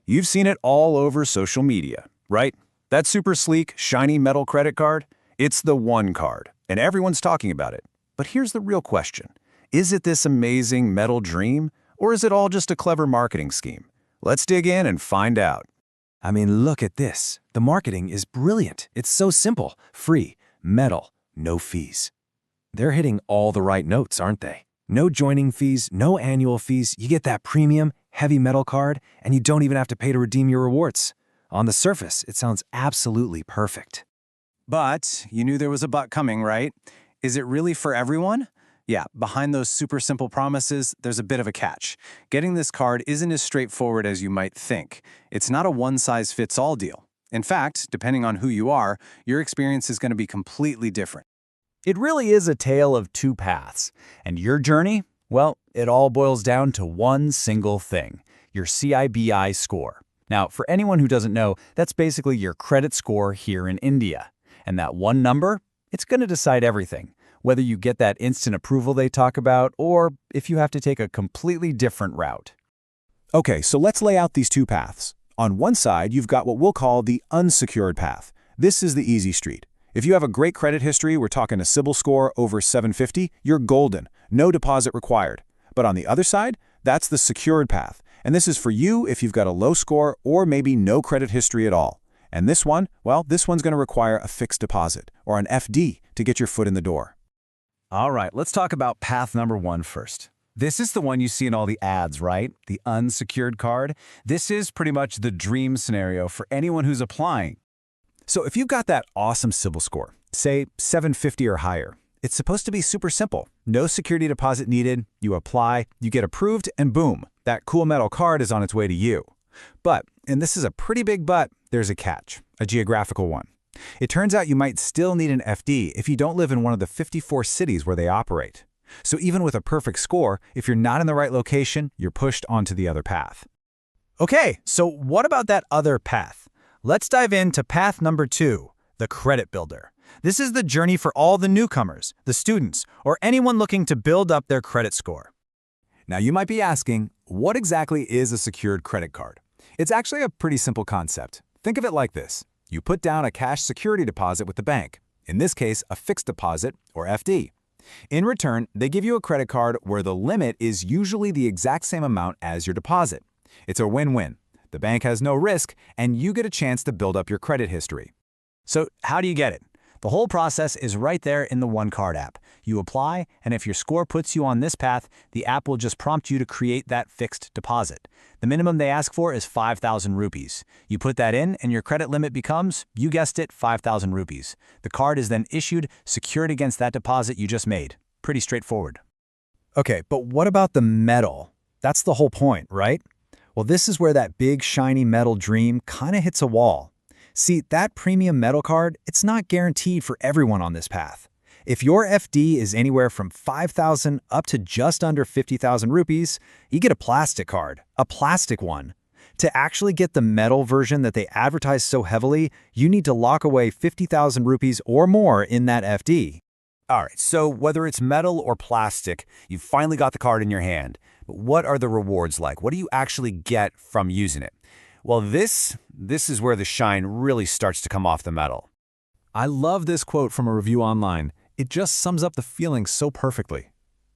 You've seen it all over social media, right? That super sleek, shiny metal credit card? It's the one card, and everyone's talking about it. But here's the real question. Is it this amazing metal dream, or is it all just a clever marketing scheme? Let's dig in and find out. I mean, look at this. The marketing is brilliant. It's so simple. Free, metal, no fees. They're hitting all the right notes, aren't they? No joining fees, no annual fees. You get that premium, heavy metal card, and you don't even have to pay to redeem your rewards. On the surface, it sounds absolutely perfect. But you knew there was a but coming, right? Is it really for everyone? Yeah, behind those super simple promises, there's a bit of a catch. Getting this card isn't as straightforward as you might think. It's not a one-size-fits-all deal. In fact, depending on who you are, your experience is going to be completely different. It really is a tale of two paths. And your journey? Well, it all boils down to one single thing, your CIBI score. Now, for anyone who doesn't know, that's basically your credit score here in India. And that one number, it's going to decide everything. Whether you get that instant approval they talk about, or if you have to take a completely different route. Okay, so let's lay out these two paths. On one side, you've got what we'll call the unsecured path. This is the easy street. If you have a great credit history, we're talking a CIBIL score over 750, you're golden, no deposit required. But on the other side, that's the secured path. And this is for you if you've got a low score or maybe no credit history at all. And this one, well, this one's going to require a fixed deposit, or an FD, to get your foot in the door. All right, let's talk about path number one first. This is the one you see in all the ads, right? The unsecured card. This is pretty much the dream scenario for anyone who's applying. So if you've got that awesome CIBIL score, say 750 or higher, it's supposed to be super simple. No security deposit needed, you apply, you get approved, and boom, that cool metal card is on its way to you. But, and this is a pretty big but, there's a catch, a geographical one. It turns out you might still need an FD if you don't live in one of the 54 cities where they operate. So even with a perfect score, if you're not in the right location, you're pushed onto the other path. Okay, so what about that other path? Let's dive into path number 2, the credit builder. This is the journey for all the newcomers, the students, or anyone looking to build up their credit score. Now you might be asking, what exactly is a secured credit card? It's actually a pretty simple concept. Think of it like this. You put down a cash security deposit with the bank, in this case, a fixed deposit, or FD. In return, they give you a credit card where the limit is usually the exact same amount as your deposit. It's a win-win. The bank has no risk, and you get a chance to build up your credit history. So how do you get it? The whole process is right there in the One Card app. You apply, and if your score puts you on this path, the app will just prompt you to create that fixed deposit. The minimum they ask for is 5,000 rupees. You put that in, and your credit limit becomes, you guessed it, 5,000 rupees. The card is then issued, secured against that deposit you just made. Pretty straightforward. Okay, but what about the metal? That's the whole point, right? Well, this is where that big, shiny metal dream kind of hits a wall. See, that premium metal card, it's not guaranteed for everyone on this path. If your FD is anywhere from 5,000 up to just under 50,000 rupees, you get a plastic card, a plastic one. To actually get the metal version that they advertise so heavily, you need to lock away 50,000 rupees or more in that FD. All right, so whether it's metal or plastic, you've finally got the card in your hand. But what are the rewards like? What do you actually get from using it? Well, this is where the shine really starts to come off the metal. I love this quote from a review online. It just sums up the feeling so perfectly.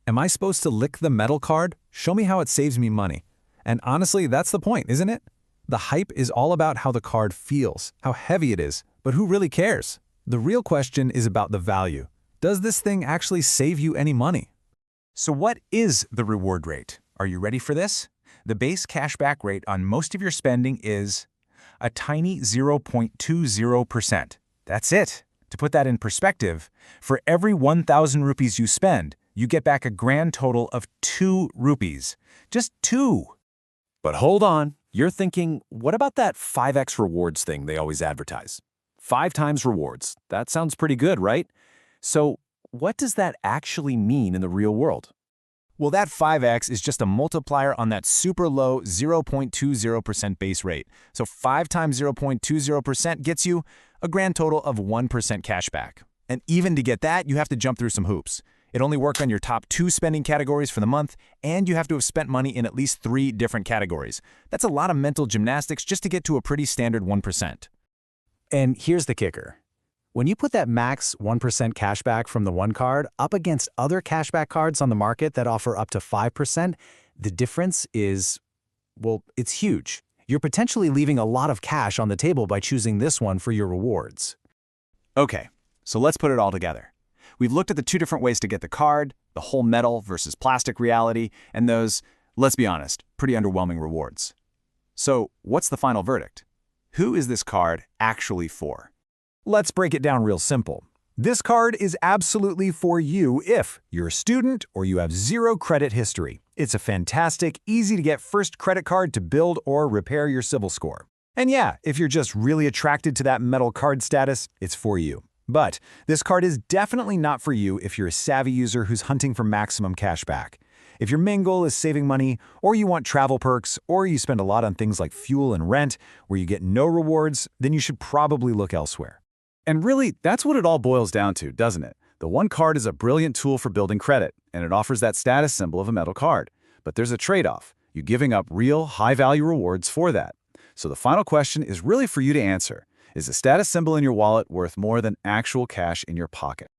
Am I supposed to lick the metal card? Show me how it saves me money. And honestly, that's the point, isn't it? The hype is all about how the card feels, how heavy it is, but who really cares? The real question is about the value. Does this thing actually save you any money? So what is the reward rate? Are you ready for this? The base cashback rate on most of your spending is a tiny 0.20%. That's it. To put that in perspective, for every 1,000 rupees you spend, you get back a grand total of 2 rupees. Just 2. But hold on, you're thinking, what about that 5x rewards thing they always advertise? 5 times rewards. That sounds pretty good, right? So what does that actually mean in the real world? Well, that 5x is just a multiplier on that super low 0.20% base rate. So 5 times 0.20% gets you a grand total of 1% cashback. And even to get that, you have to jump through some hoops. It only worked on your top 2 spending categories for the month, and you have to have spent money in at least 3 different categories. That's a lot of mental gymnastics just to get to a pretty standard 1%. And here's the kicker. When you put that max 1% cashback from the one card up against other cashback cards on the market that offer up to 5%, the difference is, well, it's huge. You're potentially leaving a lot of cash on the table by choosing this one for your rewards. Okay, so let's put it all together. We've looked at the 2 different ways to get the card, the whole metal versus plastic reality, and those, let's be honest, pretty underwhelming rewards. So what's the final verdict? Who is this card actually for? Let's break it down real simple. This card is absolutely for you if you're a student or you have 0 credit history. It's a fantastic, easy-to-get first credit card to build or repair your CIBIL score. And yeah, if you're just really attracted to that metal card status, it's for you. But this card is definitely not for you if you're a savvy user who's hunting for maximum cash back. If your main goal is saving money, or you want travel perks, or you spend a lot on things like fuel and rent, where you get no rewards, then you should probably look elsewhere. And really, that's what it all boils down to, doesn't it? The one card is a brilliant tool for building credit, and it offers that status symbol of a metal card. But there's a trade-off. You're giving up real, high-value rewards for that. So the final question is really for you to answer. Is the status symbol in your wallet worth more than actual cash in your pocket?